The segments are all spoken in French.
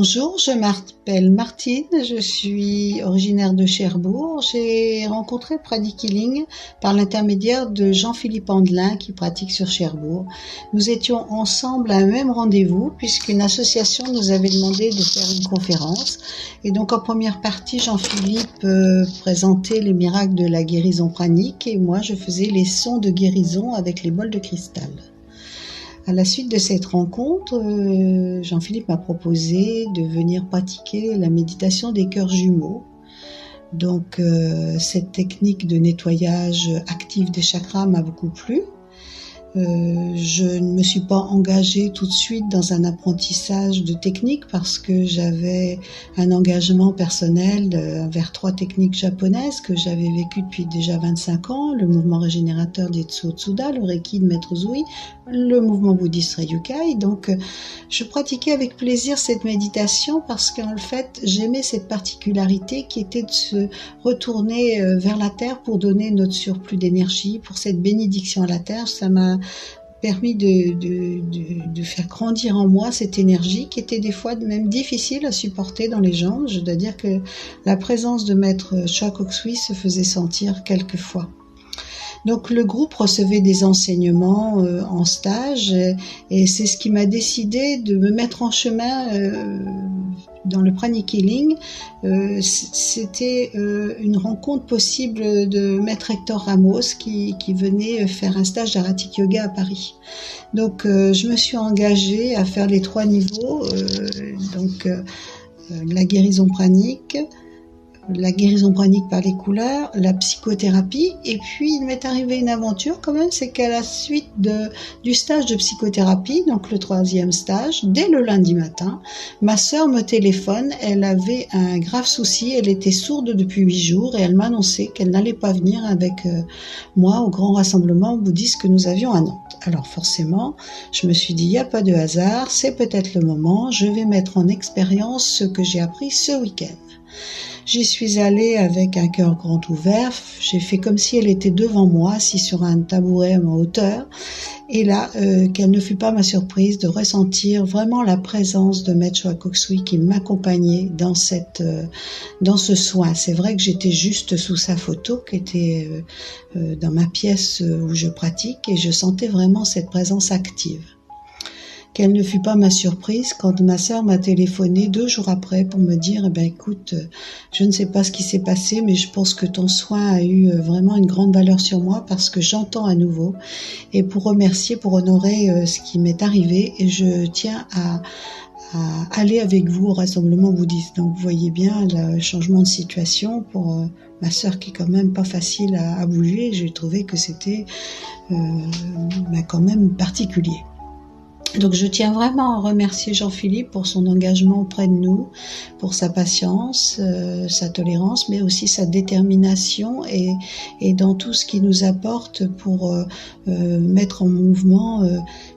Bonjour, je m'appelle Martine, je suis originaire de Cherbourg. J'ai rencontré Pranic Healing par l'intermédiaire de Jean-Philippe Andelin qui pratique sur Cherbourg. Nous étions ensemble à un même rendez-vous puisqu'une association nous avait demandé de faire une conférence. Et donc en première partie, Jean-Philippe présentait les miracles de la guérison pranique et moi je faisais les sons de guérison avec les bols de cristal. À la suite de cette rencontre, Jean-Philippe m'a proposé de venir pratiquer la méditation des cœurs jumeaux. Donc cette technique de nettoyage actif des chakras m'a beaucoup plu. Je ne me suis pas engagée tout de suite dans un apprentissage de technique parce que j'avais un engagement personnel vers 3 techniques japonaises que j'avais vécues depuis déjà 25 ans, le mouvement régénérateur d'Etsu Otsuda, le Reiki de Maître Zui, le mouvement bouddhiste Ryukai. Donc je pratiquais avec plaisir cette méditation parce qu'en fait j'aimais cette particularité qui était de se retourner vers la terre pour donner notre surplus d'énergie, pour cette bénédiction à la terre. Ça m'a permis de faire grandir en moi cette énergie qui était des fois même difficile à supporter dans les gens. Je dois dire que la présence de Maître Choa Kok Sui se faisait sentir quelquefois. Donc le groupe recevait des enseignements en stage et c'est ce qui m'a décidé de me mettre en chemin dans le Pranic Healing. C'était une rencontre possible de Maître Hector Ramos qui venait faire un stage d'Haratik Yoga à Paris. Donc je me suis engagée à faire les 3 niveaux, la guérison pranique, la guérison pranique par les couleurs, la psychothérapie, et puis il m'est arrivé une aventure quand même, c'est qu'à la suite du stage de psychothérapie, donc le 3e stage, dès le lundi matin, ma sœur me téléphone, elle avait un grave souci, elle était sourde depuis 8 jours et elle m'annonçait qu'elle n'allait pas venir avec moi au grand rassemblement bouddhiste que nous avions à Nantes. Alors forcément, je me suis dit, il n'y a pas de hasard, c'est peut-être le moment, je vais mettre en expérience ce que j'ai appris ce week-end. J'y suis allée avec un cœur grand ouvert, j'ai fait comme si elle était devant moi, assise sur un tabouret en hauteur, et là, quelle ne fut pas ma surprise de ressentir vraiment la présence de Maître Choa Kok Sui qui m'accompagnait dans ce soin. C'est vrai que j'étais juste sous sa photo, qui était dans ma pièce où je pratique, et je sentais vraiment cette présence active. Quelle ne fut pas ma surprise quand ma sœur m'a téléphoné 2 jours après pour me dire écoute, je ne sais pas ce qui s'est passé, mais je pense que ton soin a eu vraiment une grande valeur sur moi parce que j'entends à nouveau, et pour remercier, pour honorer ce qui m'est arrivé, et je tiens à aller avec vous au rassemblement bouddhiste. Donc vous voyez bien le changement de situation pour ma sœur qui est quand même pas facile à bouger. J'ai trouvé que c'était quand même particulier. Donc je tiens vraiment à remercier Jean-Philippe pour son engagement auprès de nous, pour sa patience, sa tolérance, mais aussi sa détermination et dans tout ce qu'il nous apporte pour mettre en mouvement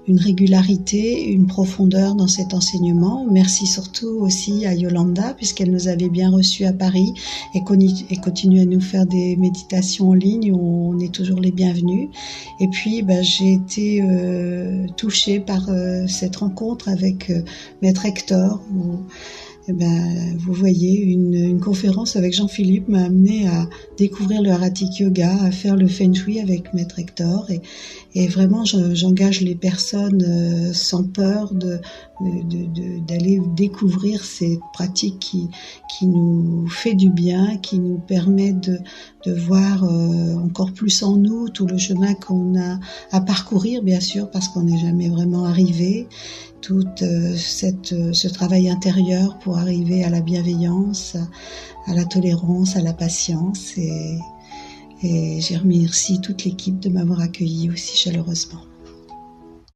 une régularité, une profondeur dans cet enseignement. Merci surtout aussi à Yolanda puisqu'elle nous avait bien reçus à Paris et continue à nous faire des méditations en ligne où on est toujours les bienvenus. Et puis j'ai été touchée par cette rencontre avec Maître Hector où vous voyez, une conférence avec Jean-Philippe m'a amené à découvrir le Haratik Yoga, à faire le Feng Shui avec Maître Hector, et vraiment j'engage les personnes sans peur d'aller découvrir cette pratique qui nous fait du bien, qui nous permet de voir encore plus en nous tout le chemin qu'on a à parcourir, bien sûr, parce qu'on n'est jamais vraiment arrivé. Tout ce travail intérieur pour arriver à la bienveillance, à la tolérance, à la patience. Et je remercie toute l'équipe de m'avoir accueilli aussi chaleureusement.